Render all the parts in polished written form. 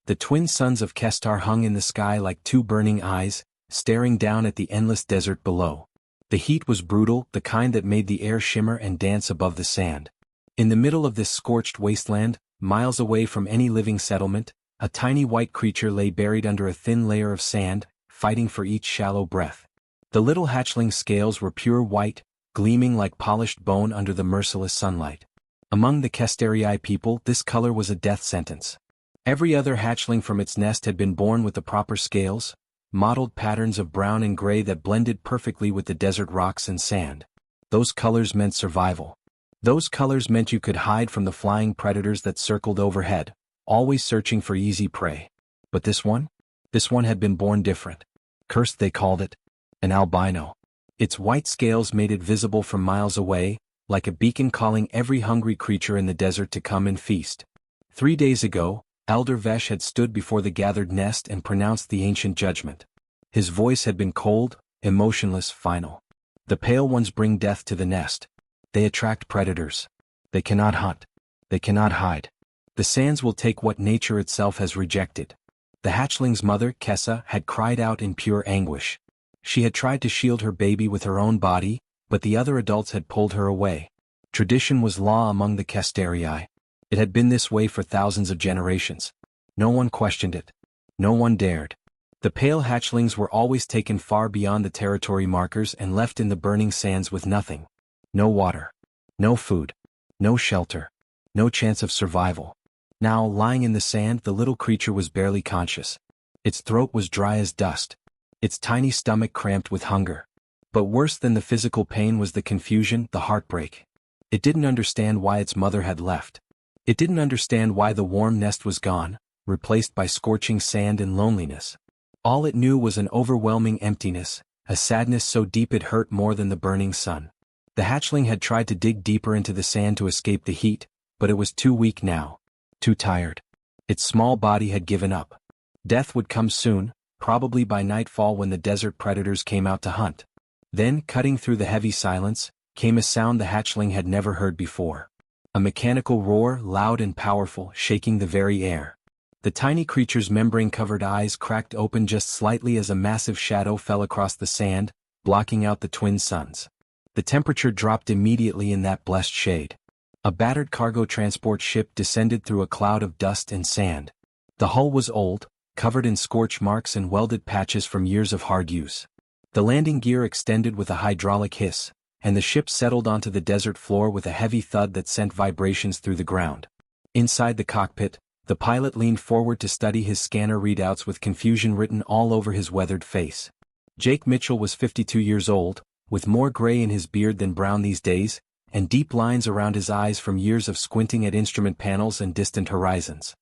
The twin suns of Kestar hung in the sky like two burning eyes, staring down at the endless desert below. The heat was brutal, the kind that made the air shimmer and dance above the sand. In the middle of this scorched wasteland, miles away from any living settlement, a tiny white creature lay buried under a thin layer of sand, fighting for each shallow breath. The little hatchling scales were pure white, gleaming like polished bone under the merciless sunlight. Among the Kestarii people, this color was a death sentence. Every other hatchling from its nest had been born with the proper scales, mottled patterns of brown and gray that blended perfectly with the desert rocks and sand. Those colors meant survival. Those colors meant you could hide from the flying predators that circled overhead, always searching for easy prey. But this one? This one had been born different. Cursed, they called it. An albino. Its white scales made it visible from miles away, like a beacon calling every hungry creature in the desert to come and feast. 3 days ago, Elder Vesh had stood before the gathered nest and pronounced the ancient judgment. His voice had been cold, emotionless, final. The pale ones bring death to the nest. They attract predators. They cannot hunt. They cannot hide. The sands will take what nature itself has rejected. The hatchling's mother, Kessa, had cried out in pure anguish. She had tried to shield her baby with her own body, but the other adults had pulled her away. Tradition was law among the Kestarii. It had been this way for thousands of generations. No one questioned it. No one dared. The pale hatchlings were always taken far beyond the territory markers and left in the burning sands with nothing. No water. No food. No shelter. No chance of survival. Now, lying in the sand, the little creature was barely conscious. Its throat was dry as dust. Its tiny stomach cramped with hunger. But worse than the physical pain was the confusion, the heartbreak. It didn't understand why its mother had left. It didn't understand why the warm nest was gone, replaced by scorching sand and loneliness. All it knew was an overwhelming emptiness, a sadness so deep it hurt more than the burning sun. The hatchling had tried to dig deeper into the sand to escape the heat, but it was too weak now. Too tired. Its small body had given up. Death would come soon, probably by nightfall when the desert predators came out to hunt. Then, cutting through the heavy silence, came a sound the hatchling had never heard before. A mechanical roar, loud and powerful, shaking the very air. The tiny creature's membrane-covered eyes cracked open just slightly as a massive shadow fell across the sand, blocking out the twin suns. The temperature dropped immediately in that blessed shade. A battered cargo transport ship descended through a cloud of dust and sand. The hull was old, covered in scorch marks and welded patches from years of hard use. The landing gear extended with a hydraulic hiss, and the ship settled onto the desert floor with a heavy thud that sent vibrations through the ground. Inside the cockpit, the pilot leaned forward to study his scanner readouts with confusion written all over his weathered face. Jake Mitchell was 52 years old, with more gray in his beard than brown these days, and deep lines around his eyes from years of squinting at instrument panels and distant horizons.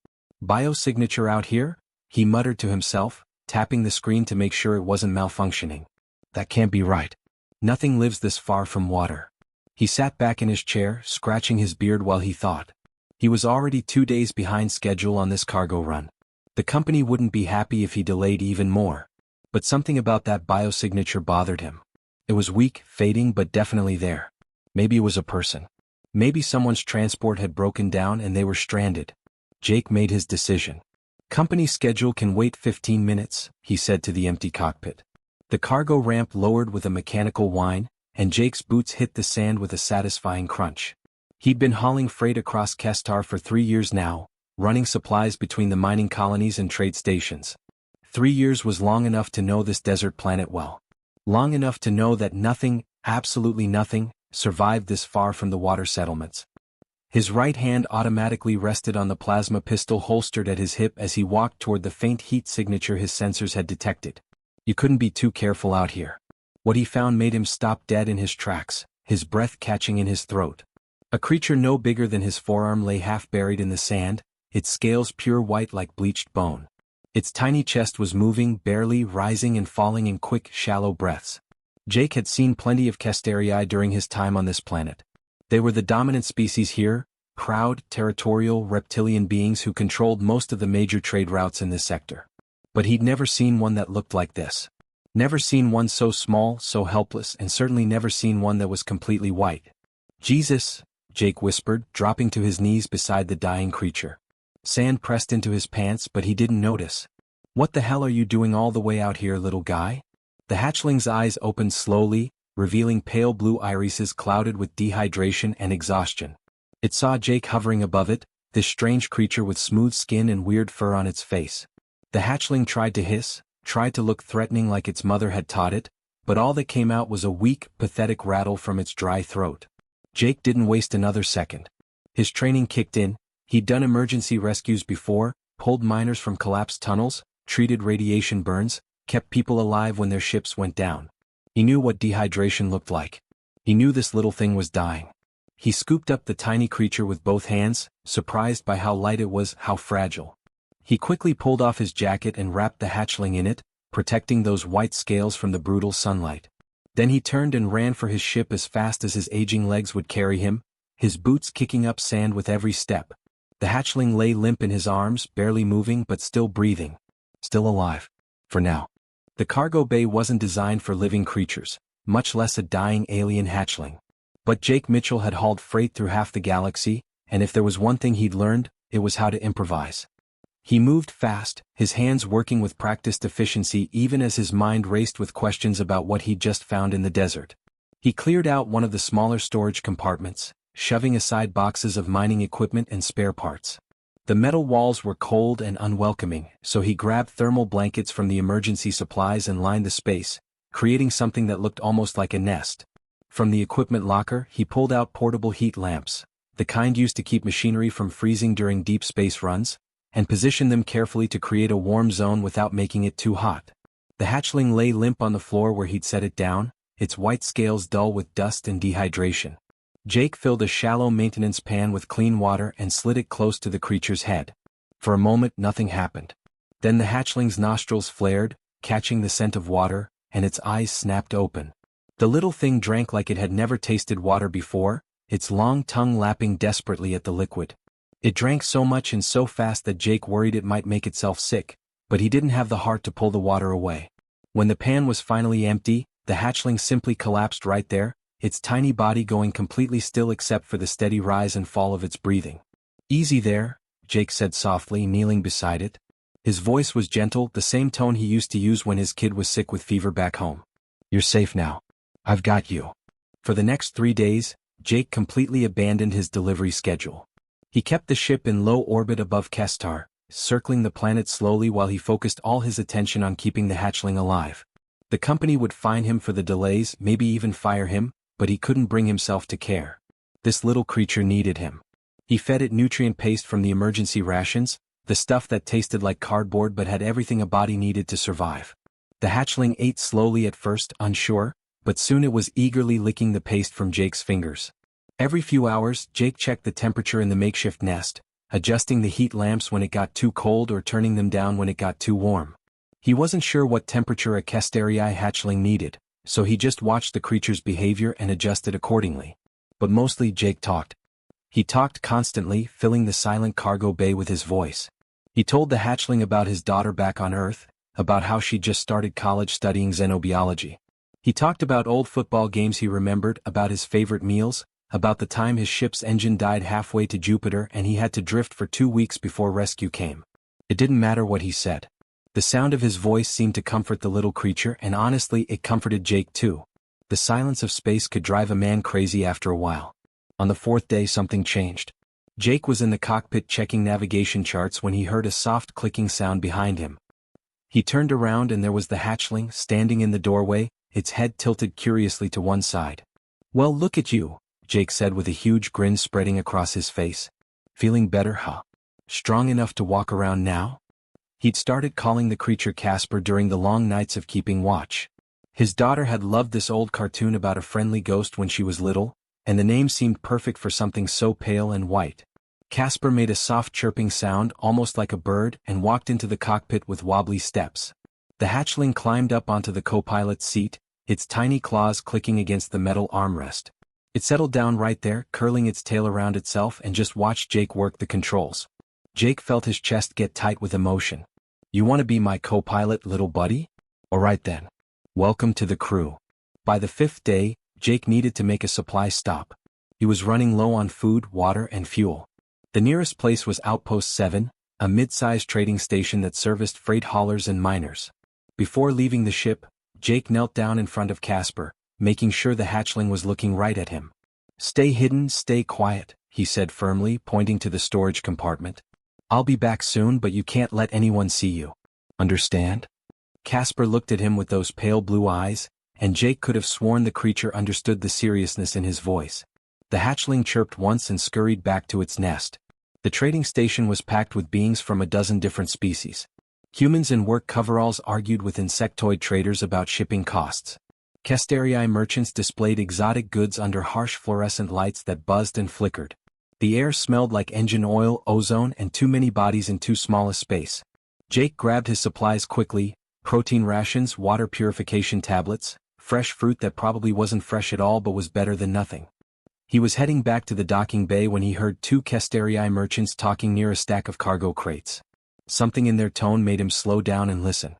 Biosignature out here? He muttered to himself, tapping the screen to make sure it wasn't malfunctioning. That can't be right. Nothing lives this far from water. He sat back in his chair, scratching his beard while he thought. He was already 2 days behind schedule on this cargo run. The company wouldn't be happy if he delayed even more. But something about that biosignature bothered him. It was weak, fading, but definitely there. Maybe it was a person. Maybe someone's transport had broken down and they were stranded. Jake made his decision. Company schedule can wait 15 minutes, he said to the empty cockpit. The cargo ramp lowered with a mechanical whine, and Jake's boots hit the sand with a satisfying crunch. He'd been hauling freight across Kestar for 3 years now, running supplies between the mining colonies and trade stations. 3 years was long enough to know this desert planet well. Long enough to know that nothing, absolutely nothing, survived this far from the water settlements. His right hand automatically rested on the plasma pistol holstered at his hip as he walked toward the faint heat signature his sensors had detected. You couldn't be too careful out here. What he found made him stop dead in his tracks, his breath catching in his throat. A creature no bigger than his forearm lay half buried in the sand, its scales pure white like bleached bone. Its tiny chest was moving, barely rising and falling in quick, shallow breaths. Jake had seen plenty of Kestarii during his time on this planet. They were the dominant species here, proud, territorial, reptilian beings who controlled most of the major trade routes in this sector. But he'd never seen one that looked like this. Never seen one so small, so helpless, and certainly never seen one that was completely white. Jesus, Jake whispered, dropping to his knees beside the dying creature. Sand pressed into his pants but he didn't notice. "What the hell are you doing all the way out here, little guy?" The hatchling's eyes opened slowly, revealing pale blue irises clouded with dehydration and exhaustion. It saw Jake hovering above it, this strange creature with smooth skin and weird fur on its face. The hatchling tried to hiss, tried to look threatening like its mother had taught it, but all that came out was a weak, pathetic rattle from its dry throat. Jake didn't waste another second. His training kicked in. He'd done emergency rescues before, pulled miners from collapsed tunnels, treated radiation burns, kept people alive when their ships went down. He knew what dehydration looked like. He knew this little thing was dying. He scooped up the tiny creature with both hands, surprised by how light it was, how fragile. He quickly pulled off his jacket and wrapped the hatchling in it, protecting those white scales from the brutal sunlight. Then he turned and ran for his ship as fast as his aging legs would carry him, his boots kicking up sand with every step. The hatchling lay limp in his arms, barely moving but still breathing. Still alive. For now. The cargo bay wasn't designed for living creatures, much less a dying alien hatchling. But Jake Mitchell had hauled freight through half the galaxy, and if there was one thing he'd learned, it was how to improvise. He moved fast, his hands working with practiced efficiency even as his mind raced with questions about what he'd just found in the desert. He cleared out one of the smaller storage compartments, shoving aside boxes of mining equipment and spare parts. The metal walls were cold and unwelcoming, so he grabbed thermal blankets from the emergency supplies and lined the space, creating something that looked almost like a nest. From the equipment locker, he pulled out portable heat lamps, the kind used to keep machinery from freezing during deep space runs, and positioned them carefully to create a warm zone without making it too hot. The hatchling lay limp on the floor where he'd set it down, its white scales dull with dust and dehydration. Jake filled a shallow maintenance pan with clean water and slid it close to the creature's head. For a moment nothing happened. Then the hatchling's nostrils flared, catching the scent of water, and its eyes snapped open. The little thing drank like it had never tasted water before, its long tongue lapping desperately at the liquid. It drank so much and so fast that Jake worried it might make itself sick, but he didn't have the heart to pull the water away. When the pan was finally empty, the hatchling simply collapsed right there, its tiny body going completely still except for the steady rise and fall of its breathing. "Easy there," Jake said softly, kneeling beside it. His voice was gentle, the same tone he used to use when his kid was sick with fever back home. "You're safe now. I've got you." For the next 3 days, Jake completely abandoned his delivery schedule. He kept the ship in low orbit above Kestar, circling the planet slowly while he focused all his attention on keeping the hatchling alive. The company would fine him for the delays, maybe even fire him, but he couldn't bring himself to care. This little creature needed him. He fed it nutrient paste from the emergency rations, the stuff that tasted like cardboard but had everything a body needed to survive. The hatchling ate slowly at first, unsure, but soon it was eagerly licking the paste from Jake's fingers. Every few hours, Jake checked the temperature in the makeshift nest, adjusting the heat lamps when it got too cold or turning them down when it got too warm. He wasn't sure what temperature a Kestarii hatchling needed, so he just watched the creature's behavior and adjusted accordingly. But mostly Jake talked. He talked constantly, filling the silent cargo bay with his voice. He told the hatchling about his daughter back on Earth, about how she'd just started college studying xenobiology. He talked about old football games he remembered, about his favorite meals, about the time his ship's engine died halfway to Jupiter and he had to drift for 2 weeks before rescue came. It didn't matter what he said. The sound of his voice seemed to comfort the little creature, and honestly it comforted Jake too. The silence of space could drive a man crazy after a while. On the 4th day something changed. Jake was in the cockpit checking navigation charts when he heard a soft clicking sound behind him. He turned around and there was the hatchling standing in the doorway, its head tilted curiously to one side. "Well, look at you," Jake said with a huge grin spreading across his face. "Feeling better, huh? Strong enough to walk around now?" He'd started calling the creature Casper during the long nights of keeping watch. His daughter had loved this old cartoon about a friendly ghost when she was little, and the name seemed perfect for something so pale and white. Casper made a soft chirping sound, almost like a bird, and walked into the cockpit with wobbly steps. The hatchling climbed up onto the co-pilot's seat, its tiny claws clicking against the metal armrest. It settled down right there, curling its tail around itself, and just watched Jake work the controls. Jake felt his chest get tight with emotion. "You want to be my co-pilot, little buddy? All right then. Welcome to the crew." By the 5th day, Jake needed to make a supply stop. He was running low on food, water, and fuel. The nearest place was Outpost 7, a mid-sized trading station that serviced freight haulers and miners. Before leaving the ship, Jake knelt down in front of Casper, making sure the hatchling was looking right at him. "Stay hidden, stay quiet," he said firmly, pointing to the storage compartment. "I'll be back soon, but you can't let anyone see you. Understand?" Casper looked at him with those pale blue eyes, and Jake could have sworn the creature understood the seriousness in his voice. The hatchling chirped once and scurried back to its nest. The trading station was packed with beings from a dozen different species. Humans in work coveralls argued with insectoid traders about shipping costs. Casterii merchants displayed exotic goods under harsh fluorescent lights that buzzed and flickered. The air smelled like engine oil, ozone, and too many bodies in too small a space. Jake grabbed his supplies quickly: protein rations, water purification tablets, fresh fruit that probably wasn't fresh at all but was better than nothing. He was heading back to the docking bay when he heard two Casterii merchants talking near a stack of cargo crates. Something in their tone made him slow down and listen.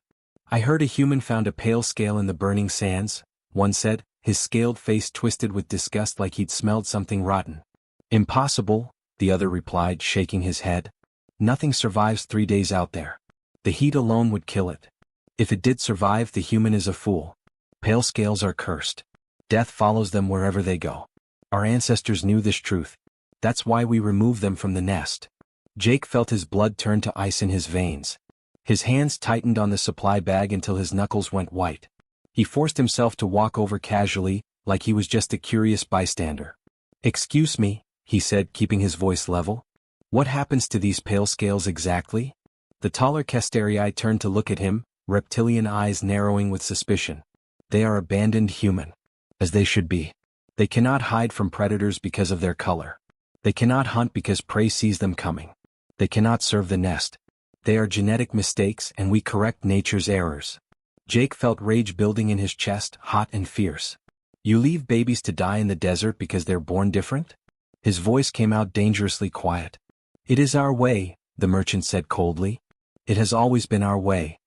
"I heard a human found a pale scale in the burning sands," one said, his scaled face twisted with disgust like he'd smelled something rotten. "Impossible," the other replied, shaking his head. "Nothing survives 3 days out there. The heat alone would kill it. If it did survive, the human is a fool. Pale scales are cursed. Death follows them wherever they go. Our ancestors knew this truth. That's why we removed them from the nest." Jake felt his blood turn to ice in his veins. His hands tightened on the supply bag until his knuckles went white. He forced himself to walk over casually, like he was just a curious bystander. "Excuse me," he said, keeping his voice level. "What happens to these pale scales exactly?" The taller Casterii turned to look at him, reptilian eyes narrowing with suspicion. "They are abandoned human. As they should be. They cannot hide from predators because of their color. They cannot hunt because prey sees them coming. They cannot serve the nest. They are genetic mistakes, and we correct nature's errors." Jake felt rage building in his chest, hot and fierce. "You leave babies to die in the desert because they're born different?" His voice came out dangerously quiet. "It is our way," the merchant said coldly. "It has always been our way."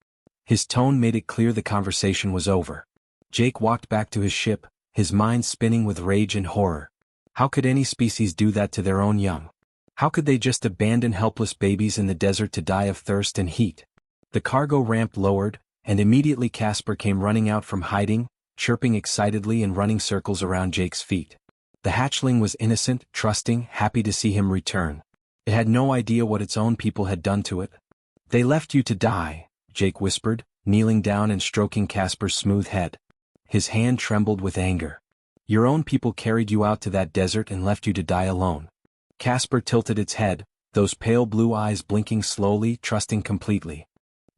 His tone made it clear the conversation was over. Jake walked back to his ship, his mind spinning with rage and horror. How could any species do that to their own young? How could they just abandon helpless babies in the desert to die of thirst and heat? The cargo ramp lowered, and immediately Casper came running out from hiding, chirping excitedly and running circles around Jake's feet. The hatchling was innocent, trusting, happy to see him return. It had no idea what its own people had done to it. "They left you to die," Jake whispered, kneeling down and stroking Casper's smooth head. His hand trembled with anger. "Your own people carried you out to that desert and left you to die alone." Casper tilted its head, those pale blue eyes blinking slowly, trusting completely.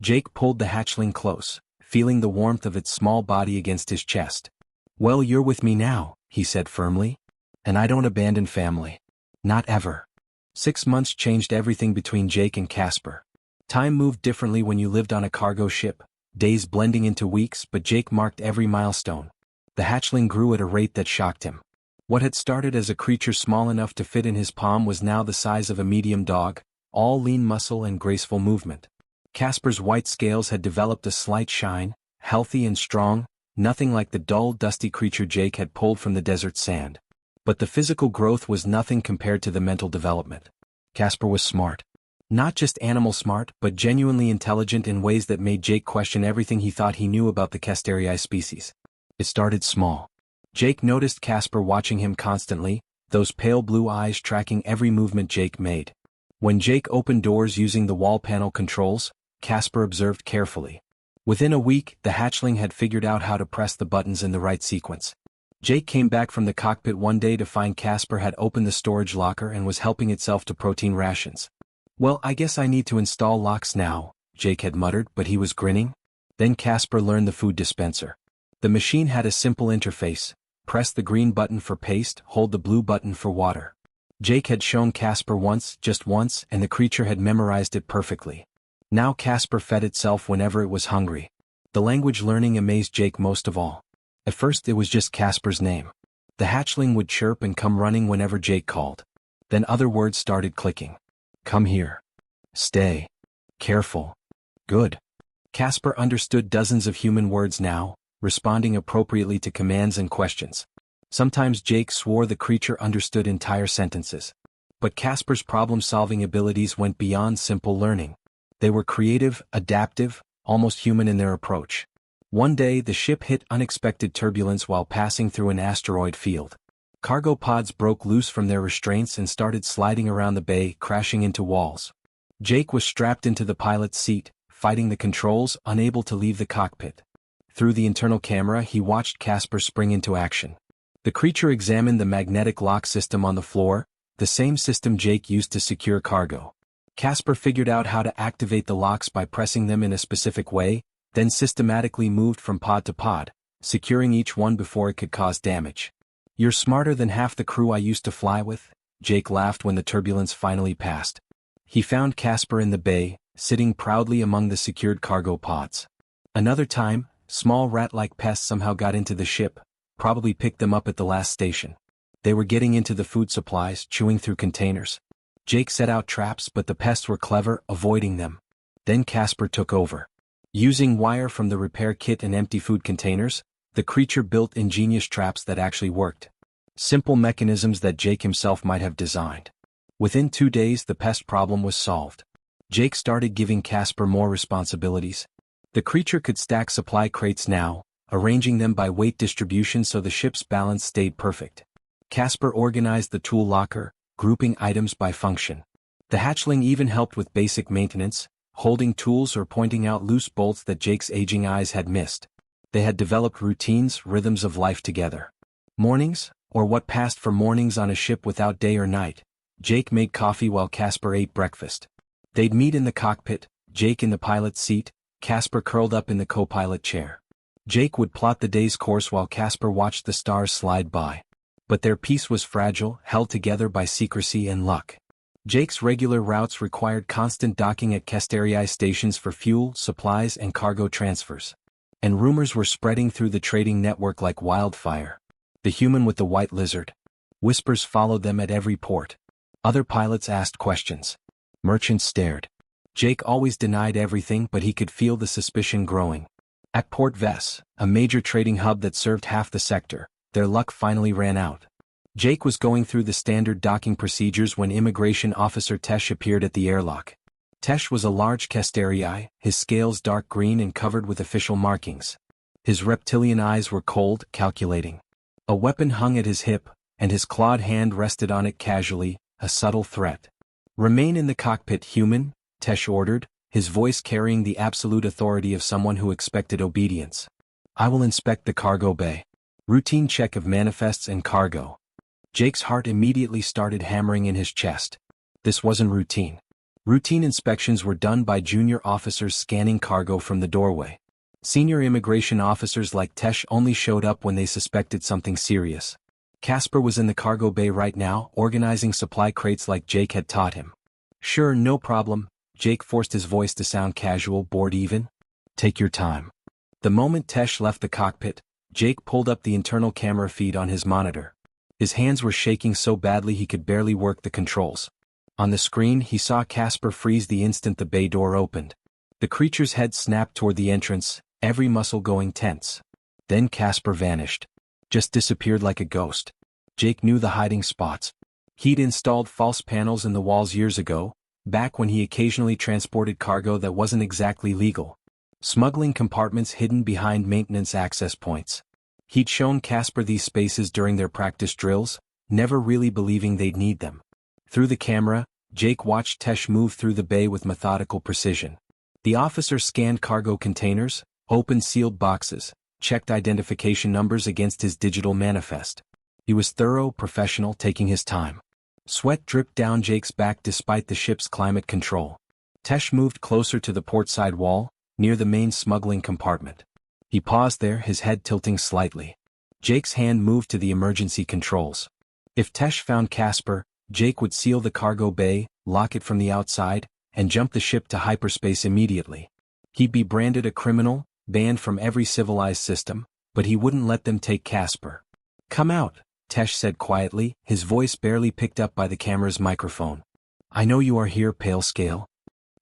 Jake pulled the hatchling close, feeling the warmth of its small body against his chest. "Well, you're with me now," he said firmly. "And I don't abandon family. Not ever." 6 months changed everything between Jake and Casper. Time moved differently when you lived on a cargo ship, days blending into weeks, but Jake marked every milestone. The hatchling grew at a rate that shocked him. What had started as a creature small enough to fit in his palm was now the size of a medium dog, all lean muscle and graceful movement. Casper's white scales had developed a slight shine, healthy and strong, nothing like the dull, dusty creature Jake had pulled from the desert sand. But the physical growth was nothing compared to the mental development. Casper was smart. Not just animal smart, but genuinely intelligent in ways that made Jake question everything he thought he knew about the Casterii species. It started small. Jake noticed Casper watching him constantly, those pale blue eyes tracking every movement Jake made. When Jake opened doors using the wall panel controls, Casper observed carefully. Within a week, the hatchling had figured out how to press the buttons in the right sequence. Jake came back from the cockpit one day to find Casper had opened the storage locker and was helping itself to protein rations. "Well, I guess I need to install locks now," Jake had muttered, but he was grinning. Then Casper learned the food dispenser. The machine had a simple interface: press the green button for paste, hold the blue button for water. Jake had shown Casper once, just once, and the creature had memorized it perfectly. Now Casper fed itself whenever it was hungry. The language learning amazed Jake most of all. At first it was just Casper's name. The hatchling would chirp and come running whenever Jake called. Then other words started clicking. "Come here. Stay. Careful. Good." Casper understood dozens of human words now, responding appropriately to commands and questions. Sometimes Jake swore the creature understood entire sentences. But Casper's problem-solving abilities went beyond simple learning. They were creative, adaptive, almost human in their approach. One day the ship hit unexpected turbulence while passing through an asteroid field. Cargo pods broke loose from their restraints and started sliding around the bay, crashing into walls. Jake was strapped into the pilot's seat, fighting the controls, unable to leave the cockpit. Through the internal camera he watched Casper spring into action. The creature examined the magnetic lock system on the floor, the same system Jake used to secure cargo. Casper figured out how to activate the locks by pressing them in a specific way, then systematically moved from pod to pod, securing each one before it could cause damage. "You're smarter than half the crew I used to fly with," Jake laughed when the turbulence finally passed. He found Casper in the bay, sitting proudly among the secured cargo pods. Another time, small rat-like pests somehow got into the ship, probably picked them up at the last station. They were getting into the food supplies, chewing through containers. Jake set out traps, but the pests were clever, avoiding them. Then Casper took over. Using wire from the repair kit and empty food containers, the creature built ingenious traps that actually worked. Simple mechanisms that Jake himself might have designed. Within 2 days the pest problem was solved. Jake started giving Casper more responsibilities. The creature could stack supply crates now, arranging them by weight distribution so the ship's balance stayed perfect. Casper organized the tool locker, grouping items by function. The hatchling even helped with basic maintenance, holding tools or pointing out loose bolts that Jake's aging eyes had missed. They had developed routines, rhythms of life together. Mornings, or what passed for mornings on a ship without day or night, Jake made coffee while Casper ate breakfast. They'd meet in the cockpit, Jake in the pilot's seat, Casper curled up in the co-pilot chair. Jake would plot the day's course while Casper watched the stars slide by. But their peace was fragile, held together by secrecy and luck. Jake's regular routes required constant docking at HFY stations for fuel, supplies and cargo transfers. And rumors were spreading through the trading network like wildfire. The human with the white lizard. Whispers followed them at every port. Other pilots asked questions. Merchants stared. Jake always denied everything, but he could feel the suspicion growing. At Port Vess, a major trading hub that served half the sector, their luck finally ran out. Jake was going through the standard docking procedures when Immigration Officer Tesh appeared at the airlock. Tesh was a large HFY, his scales dark green and covered with official markings. His reptilian eyes were cold, calculating. A weapon hung at his hip, and his clawed hand rested on it casually, a subtle threat. "Remain in the cockpit, human," Tesh ordered, his voice carrying the absolute authority of someone who expected obedience. "I will inspect the cargo bay. Routine check of manifests and cargo." Jake's heart immediately started hammering in his chest. This wasn't routine. Routine inspections were done by junior officers scanning cargo from the doorway. Senior immigration officers like Tesh only showed up when they suspected something serious. Casper was in the cargo bay right now, organizing supply crates like Jake had taught him. "Sure, no problem," Jake forced his voice to sound casual, bored even. "Take your time." The moment Tesh left the cockpit, Jake pulled up the internal camera feed on his monitor. His hands were shaking so badly he could barely work the controls. On the screen he saw Casper freeze the instant the bay door opened. The creature's head snapped toward the entrance, every muscle going tense. Then Casper vanished. Just disappeared like a ghost. Jake knew the hiding spots. He'd installed false panels in the walls years ago, back when he occasionally transported cargo that wasn't exactly legal. Smuggling compartments hidden behind maintenance access points. He'd shown Casper these spaces during their practice drills, never really believing they'd need them. Through the camera, Jake watched Tesh move through the bay with methodical precision. The officer scanned cargo containers, opened sealed boxes, checked identification numbers against his digital manifest. He was thorough, professional, taking his time. Sweat dripped down Jake's back despite the ship's climate control. Tesh moved closer to the portside wall, near the main smuggling compartment. He paused there, his head tilting slightly. Jake's hand moved to the emergency controls. If Tesh found Casper, Jake would seal the cargo bay, lock it from the outside, and jump the ship to hyperspace immediately. He'd be branded a criminal, banned from every civilized system, but he wouldn't let them take Casper. "Come out," Tesh said quietly, his voice barely picked up by the camera's microphone. "I know you are here, Pale Scale."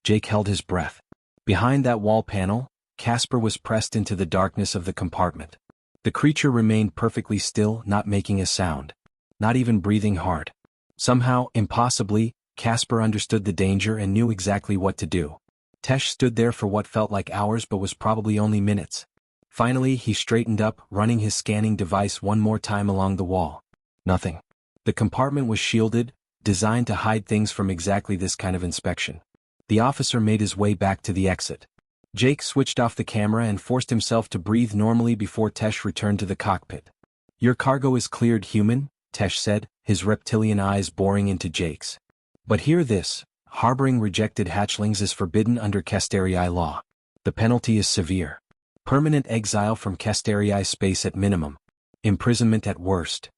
Jake held his breath. Behind that wall panel, Casper was pressed into the darkness of the compartment. The creature remained perfectly still, not making a sound. Not even breathing hard. Somehow, impossibly, Casper understood the danger and knew exactly what to do. Tesh stood there for what felt like hours but was probably only minutes. Finally, he straightened up, running his scanning device one more time along the wall. Nothing. The compartment was shielded, designed to hide things from exactly this kind of inspection. The officer made his way back to the exit. Jake switched off the camera and forced himself to breathe normally before Tesh returned to the cockpit. "Your cargo is cleared, human," Tesh said, his reptilian eyes boring into Jake's. "But hear this, harboring rejected hatchlings is forbidden under Casterii law. The penalty is severe. Permanent exile from Casterii space at minimum. Imprisonment at worst."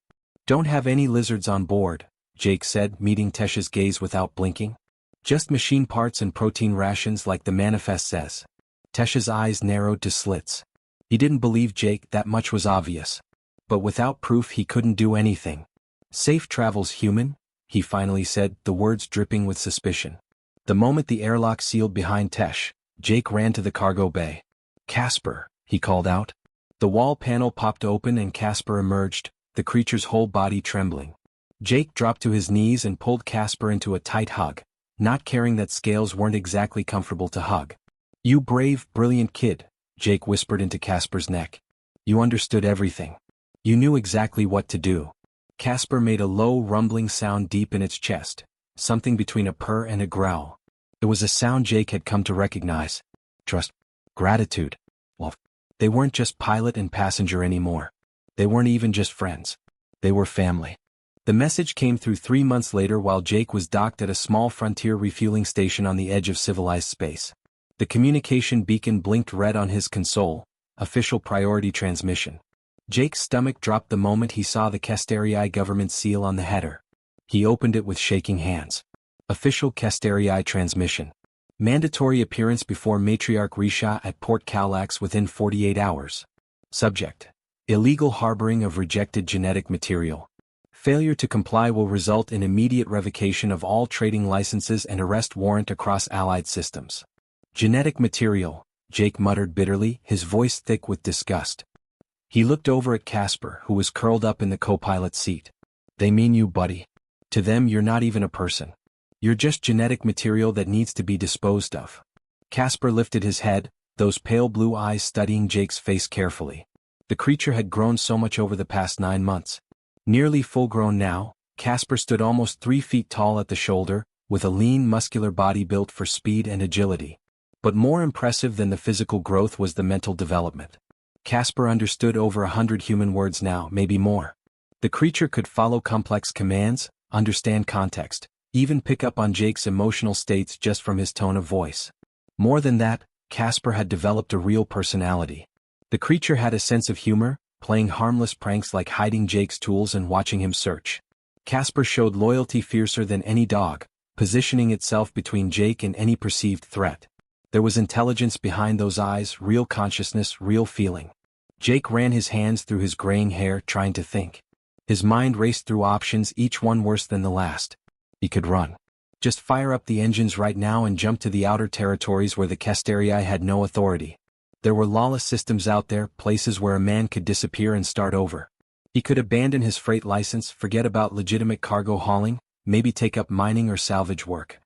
"Don't have any lizards on board," Jake said, meeting Tesh's gaze without blinking. "Just machine parts and protein rations like the manifest says." Tesh's eyes narrowed to slits. He didn't believe Jake, that much was obvious. But without proof he couldn't do anything. "Safe travels, human," he finally said, the words dripping with suspicion. The moment the airlock sealed behind Tesh, Jake ran to the cargo bay. "Casper," he called out. The wall panel popped open and Casper emerged, the creature's whole body trembling. Jake dropped to his knees and pulled Casper into a tight hug, not caring that scales weren't exactly comfortable to hug. "You brave, brilliant kid," Jake whispered into Casper's neck. "You understood everything. You knew exactly what to do." Casper made a low rumbling sound deep in its chest, something between a purr and a growl. It was a sound Jake had come to recognize. Trust. Gratitude. Well, they weren't just pilot and passenger anymore. They weren't even just friends. They were family. The message came through 3 months later while Jake was docked at a small frontier refueling station on the edge of civilized space. The communication beacon blinked red on his console, official priority transmission. Jake's stomach dropped the moment he saw the Casterii government seal on the header. He opened it with shaking hands. Official Casterii transmission. Mandatory appearance before Matriarch Risha at Port Calax within 48 hours. Subject: illegal harboring of rejected genetic material. Failure to comply will result in immediate revocation of all trading licenses and arrest warrant across allied systems. Genetic material, Jake muttered bitterly, his voice thick with disgust. He looked over at Casper, who was curled up in the co-pilot seat. "They mean you, buddy. To them you're not even a person. You're just genetic material that needs to be disposed of." Casper lifted his head, those pale blue eyes studying Jake's face carefully. The creature had grown so much over the past 9 months. Nearly full-grown now, Casper stood almost 3 feet tall at the shoulder, with a lean muscular body built for speed and agility. But more impressive than the physical growth was the mental development. Casper understood over 100 human words now, maybe more. The creature could follow complex commands, understand context, even pick up on Jake's emotional states just from his tone of voice. More than that, Casper had developed a real personality. The creature had a sense of humor, playing harmless pranks like hiding Jake's tools and watching him search. Casper showed loyalty fiercer than any dog, positioning itself between Jake and any perceived threat. There was intelligence behind those eyes, real consciousness, real feeling. Jake ran his hands through his graying hair, trying to think. His mind raced through options, each one worse than the last. He could run. Just fire up the engines right now and jump to the outer territories where the Casterii had no authority. There were lawless systems out there, places where a man could disappear and start over. He could abandon his freight license, forget about legitimate cargo hauling, maybe take up mining or salvage work.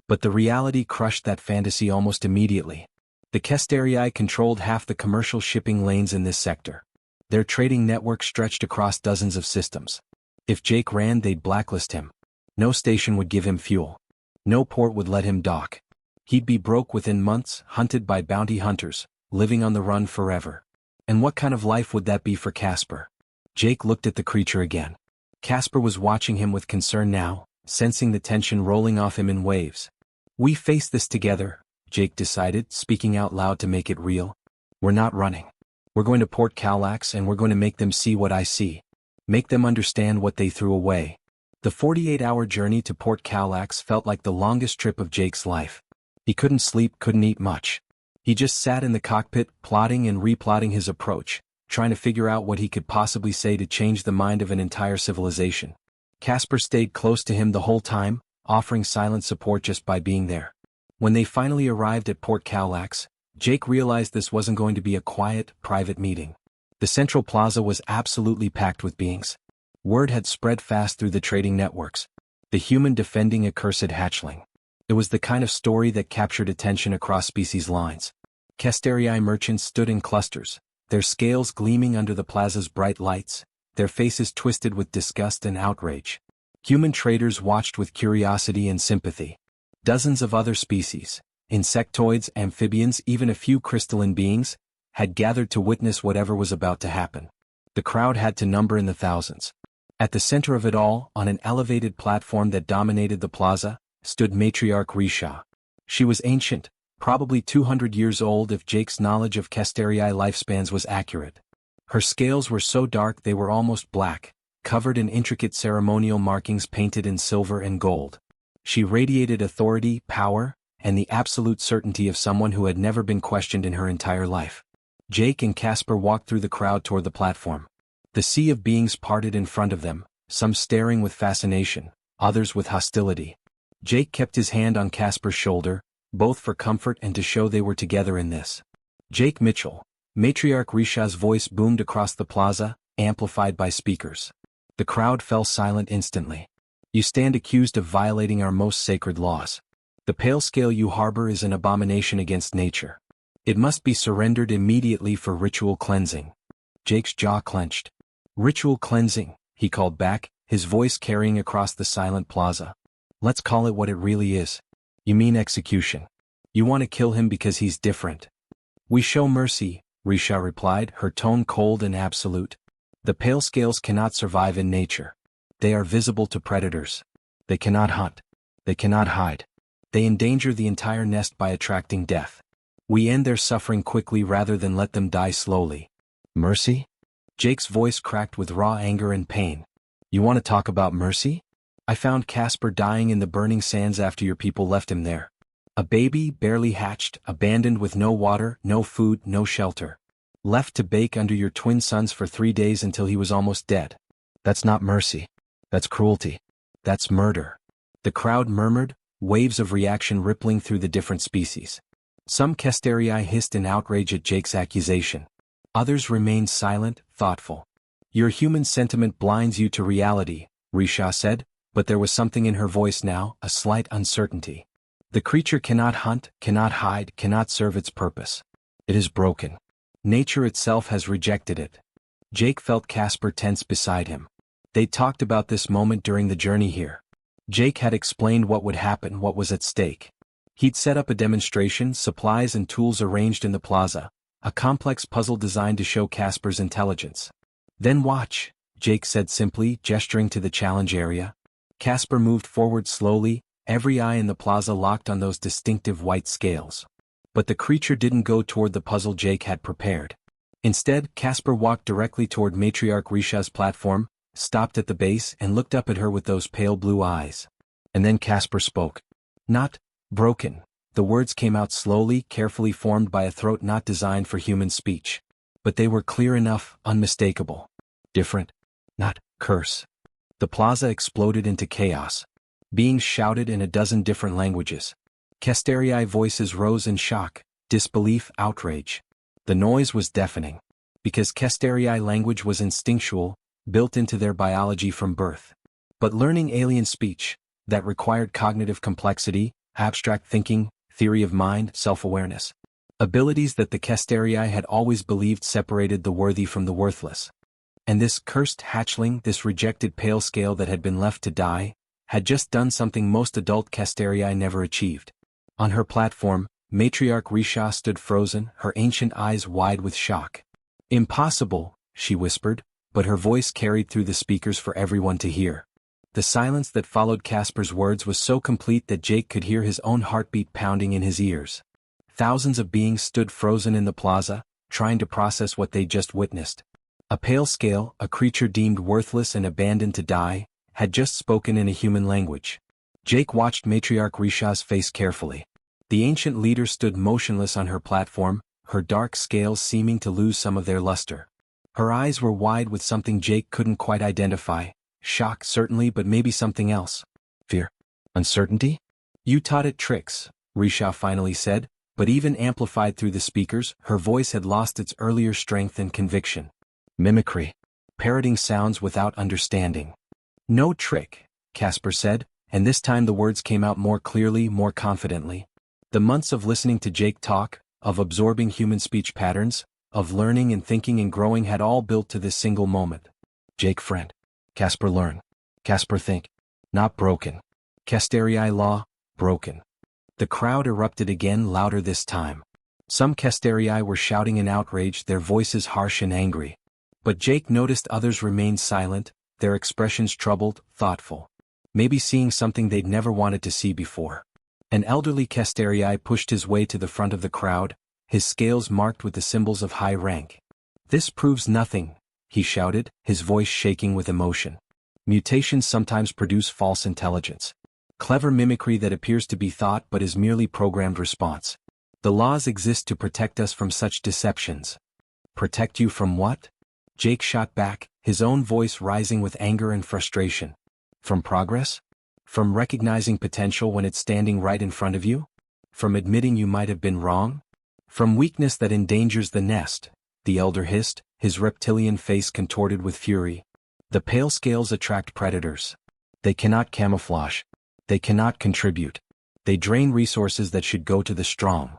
But the reality crushed that fantasy almost immediately. The Casterii controlled half the commercial shipping lanes in this sector. Their trading network stretched across dozens of systems. If Jake ran, they'd blacklist him. No station would give him fuel. No port would let him dock. He'd be broke within months, hunted by bounty hunters, living on the run forever. And what kind of life would that be for Casper? Jake looked at the creature again. Casper was watching him with concern now, sensing the tension rolling off him in waves. "We face this together," Jake decided, speaking out loud to make it real. "We're not running. We're going to Port Calax and we're going to make them see what I see. Make them understand what they threw away." The 48-hour journey to Port Calax felt like the longest trip of Jake's life. He couldn't sleep, couldn't eat much. He just sat in the cockpit, plotting and replotting his approach, trying to figure out what he could possibly say to change the mind of an entire civilization. Casper stayed close to him the whole time, offering silent support just by being there. When they finally arrived at Port Calax, Jake realized this wasn't going to be a quiet, private meeting. The central plaza was absolutely packed with beings. Word had spread fast through the trading networks. The human defending a cursed hatchling. It was the kind of story that captured attention across species lines. Casterii merchants stood in clusters, their scales gleaming under the plaza's bright lights, their faces twisted with disgust and outrage. Human traders watched with curiosity and sympathy. Dozens of other species, insectoids, amphibians, even a few crystalline beings, had gathered to witness whatever was about to happen. The crowd had to number in the thousands. At the center of it all, on an elevated platform that dominated the plaza, stood Matriarch Risha. She was ancient, probably 200 years old if Jake's knowledge of Casterii lifespans was accurate. Her scales were so dark they were almost black, covered in intricate ceremonial markings painted in silver and gold. She radiated authority, power, and the absolute certainty of someone who had never been questioned in her entire life. Jake and Casper walked through the crowd toward the platform. The sea of beings parted in front of them, some staring with fascination, others with hostility. Jake kept his hand on Casper's shoulder, both for comfort and to show they were together in this. Jake Mitchell, Matriarch Risha's voice boomed across the plaza, amplified by speakers. The crowd fell silent instantly. You stand accused of violating our most sacred laws. The pale scale you harbor is an abomination against nature. It must be surrendered immediately for ritual cleansing. Jake's jaw clenched. Ritual cleansing, he called back, his voice carrying across the silent plaza. Let's call it what it really is. You mean execution. You want to kill him because he's different. We show mercy, Risha replied, her tone cold and absolute. The pale scales cannot survive in nature. They are visible to predators. They cannot hunt. They cannot hide. They endanger the entire nest by attracting death. We end their suffering quickly rather than let them die slowly. Mercy? Jake's voice cracked with raw anger and pain. You want to talk about mercy? I found Casper dying in the burning sands after your people left him there. A baby, barely hatched, abandoned with no water, no food, no shelter. Left to bake under your twin sons for 3 days until he was almost dead. That's not mercy. That's cruelty. That's murder. The crowd murmured, waves of reaction rippling through the different species. Some Casterii hissed in outrage at Jake's accusation. Others remained silent, thoughtful. Your human sentiment blinds you to reality, Risha said, but there was something in her voice now, a slight uncertainty. The creature cannot hunt, cannot hide, cannot serve its purpose. It is broken. Nature itself has rejected it. Jake felt Casper tense beside him. They talked about this moment during the journey here. Jake had explained what would happen, what was at stake. He'd set up a demonstration, supplies and tools arranged in the plaza, a complex puzzle designed to show Casper's intelligence. Then watch, Jake said simply, gesturing to the challenge area. Casper moved forward slowly, every eye in the plaza locked on those distinctive white scales. But the creature didn't go toward the puzzle Jake had prepared. Instead, Casper walked directly toward Matriarch Risha's platform, stopped at the base and looked up at her with those pale blue eyes. And then Casper spoke. Not broken. The words came out slowly, carefully formed by a throat not designed for human speech. But they were clear enough, unmistakable. Different. Not curse. The plaza exploded into chaos. Beings shouted in a dozen different languages. Casterii voices rose in shock, disbelief, outrage. The noise was deafening. Because Casterii language was instinctual, built into their biology from birth. But learning alien speech, that required cognitive complexity, abstract thinking, theory of mind, self-awareness. Abilities that the Casterii had always believed separated the worthy from the worthless. And this cursed hatchling, this rejected pale scale that had been left to die, had just done something most adult Casterii never achieved. On her platform, Matriarch Risha stood frozen, her ancient eyes wide with shock. Impossible, she whispered, but her voice carried through the speakers for everyone to hear. The silence that followed Casper's words was so complete that Jake could hear his own heartbeat pounding in his ears. Thousands of beings stood frozen in the plaza, trying to process what they just witnessed. A pale scale, a creature deemed worthless and abandoned to die, had just spoken in a human language. Jake watched Matriarch Risha's face carefully. The ancient leader stood motionless on her platform, her dark scales seeming to lose some of their luster. Her eyes were wide with something Jake couldn't quite identify. Shock certainly, but maybe something else. Fear? Uncertainty? You taught it tricks, Risha finally said, but even amplified through the speakers, her voice had lost its earlier strength and conviction. Mimicry. Parroting sounds without understanding. No trick, Casper said, and this time the words came out more clearly, more confidently. The months of listening to Jake talk, of absorbing human speech patterns, of learning and thinking and growing had all built to this single moment. Jake friend. Casper learn. Casper think. Not broken. Casterii law, broken. The crowd erupted again, louder this time. Some Casterii were shouting in outrage, their voices harsh and angry. But Jake noticed others remained silent, their expressions troubled, thoughtful. Maybe seeing something they'd never wanted to see before. An elderly Casterii pushed his way to the front of the crowd, his scales marked with the symbols of high rank. This proves nothing, he shouted, his voice shaking with emotion. Mutations sometimes produce false intelligence. Clever mimicry that appears to be thought but is merely programmed response. The laws exist to protect us from such deceptions. Protect you from what? Jake shot back, his own voice rising with anger and frustration. From progress? From recognizing potential when it's standing right in front of you? From admitting you might have been wrong? From weakness that endangers the nest? The elder hissed, his reptilian face contorted with fury. The pale scales attract predators. They cannot camouflage. They cannot contribute. They drain resources that should go to the strong.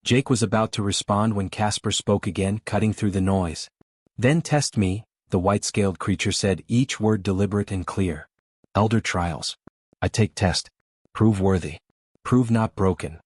Jake was about to respond when Casper spoke again, cutting through the noise. Then test me, the white-scaled creature said, each word deliberate and clear. Elder trials. I take test. Prove worthy. Prove not broken.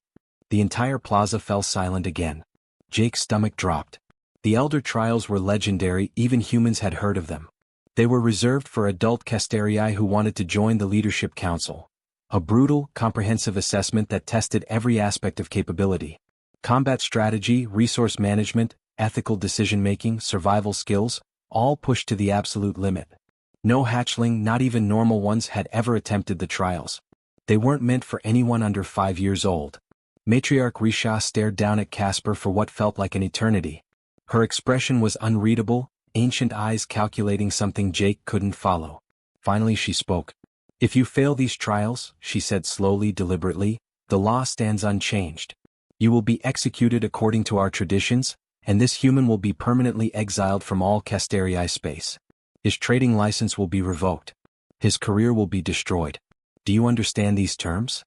The entire plaza fell silent again. Jake's stomach dropped. The elder trials were legendary, even humans had heard of them. They were reserved for adult Casterii who wanted to join the leadership council. A brutal, comprehensive assessment that tested every aspect of capability. Combat strategy, resource management, ethical decision-making, survival skills, all pushed to the absolute limit. No hatchling, not even normal ones, had ever attempted the trials. They weren't meant for anyone under 5 years old. Matriarch Risha stared down at Casper for what felt like an eternity. Her expression was unreadable, ancient eyes calculating something Jake couldn't follow. Finally she spoke. If you fail these trials, she said slowly, deliberately, the law stands unchanged. You will be executed according to our traditions, and this human will be permanently exiled from all Casterii space. His trading license will be revoked. His career will be destroyed. Do you understand these terms?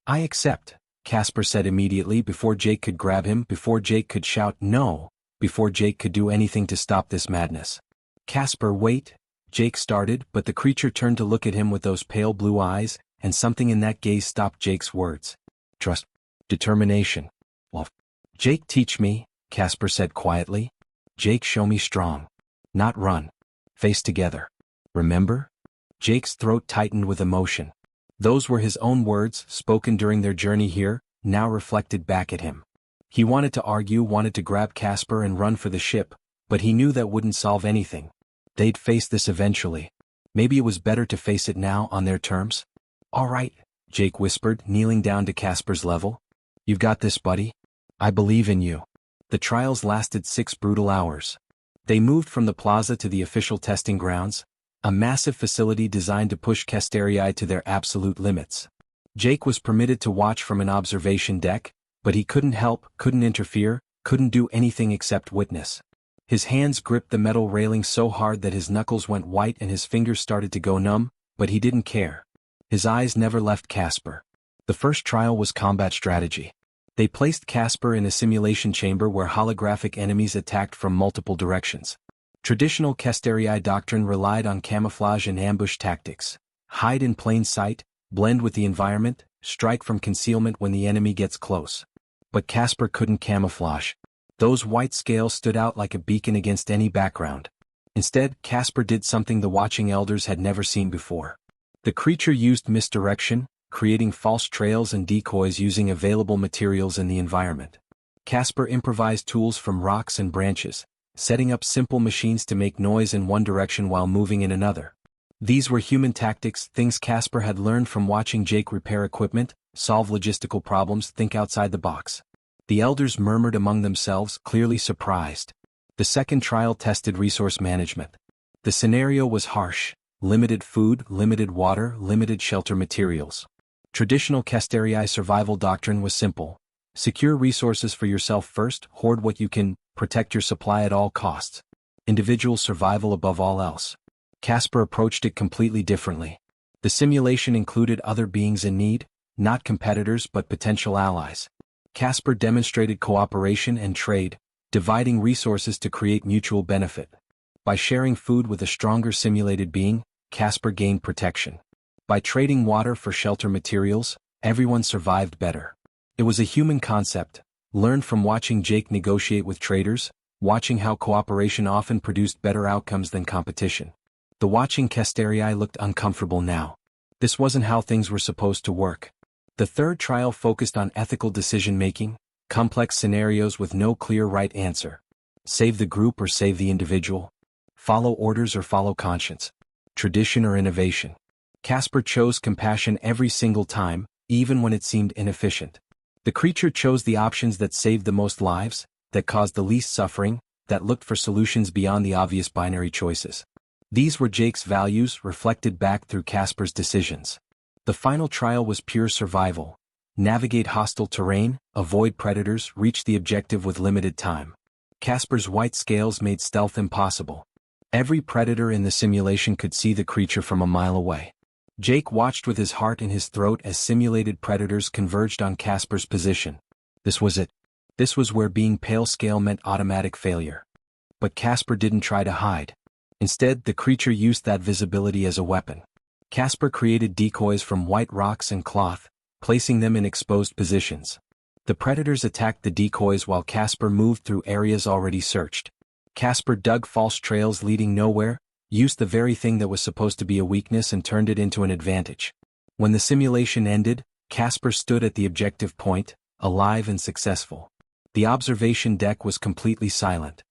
I accept, Casper said immediately, before Jake could grab him, before Jake could shout no, before Jake could do anything to stop this madness. Casper, wait, Jake started, but the creature turned to look at him with those pale blue eyes, and something in that gaze stopped Jake's words. Trust. Determination. Well, Jake, teach me, Casper said quietly. Jake, show me strong. Not run. Face together. Remember? Jake's throat tightened with emotion. Those were his own words, spoken during their journey here, now reflected back at him. He wanted to argue, wanted to grab Casper and run for the ship, but he knew that wouldn't solve anything. They'd face this eventually. Maybe it was better to face it now on their terms. All right, Jake whispered, kneeling down to Casper's level. You've got this, buddy. I believe in you. The trials lasted 6 brutal hours. They moved from the plaza to the official testing grounds, a massive facility designed to push Casterii to their absolute limits. Jake was permitted to watch from an observation deck, but he couldn't help, couldn't interfere, couldn't do anything except witness. His hands gripped the metal railing so hard that his knuckles went white and his fingers started to go numb, but he didn't care. His eyes never left Casper. The first trial was combat strategy. They placed Casper in a simulation chamber where holographic enemies attacked from multiple directions. Traditional Casterii doctrine relied on camouflage and ambush tactics. Hide in plain sight, blend with the environment, strike from concealment when the enemy gets close. But Casper couldn't camouflage. Those white scales stood out like a beacon against any background. Instead, Casper did something the watching elders had never seen before. The creature used misdirection, creating false trails and decoys using available materials in the environment. Casper improvised tools from rocks and branches, setting up simple machines to make noise in one direction while moving in another. These were human tactics, things Casper had learned from watching Jake repair equipment, solve logistical problems, think outside the box. The elders murmured among themselves, clearly surprised. The second trial tested resource management. The scenario was harsh: limited food, limited water, limited shelter materials. Traditional Casterii survival doctrine was simple. Secure resources for yourself first, hoard what you can, protect your supply at all costs. Individual survival above all else. Casper approached it completely differently. The simulation included other beings in need, not competitors but potential allies. Casper demonstrated cooperation and trade, dividing resources to create mutual benefit. By sharing food with a stronger simulated being, Casper gained protection. By trading water for shelter materials, everyone survived better. It was a human concept, learned from watching Jake negotiate with traders, watching how cooperation often produced better outcomes than competition. The watching Casterii looked uncomfortable now. This wasn't how things were supposed to work. The third trial focused on ethical decision-making, complex scenarios with no clear right answer. Save the group or save the individual? Follow orders or follow conscience? Tradition or innovation? Casper chose compassion every single time, even when it seemed inefficient. The creature chose the options that saved the most lives, that caused the least suffering, that looked for solutions beyond the obvious binary choices. These were Jake's values reflected back through Casper's decisions. The final trial was pure survival. Navigate hostile terrain, avoid predators, reach the objective with limited time. Casper's white scales made stealth impossible. Every predator in the simulation could see the creature from a mile away. Jake watched with his heart in his throat as simulated predators converged on Casper's position. This was it. This was where being pale scale meant automatic failure. But Casper didn't try to hide. Instead, the creature used that visibility as a weapon. Casper created decoys from white rocks and cloth, placing them in exposed positions. The predators attacked the decoys while Casper moved through areas already searched. Casper dug false trails leading nowhere, used the very thing that was supposed to be a weakness and turned it into an advantage. When the simulation ended, Casper stood at the objective point, alive and successful. The observation deck was completely silent.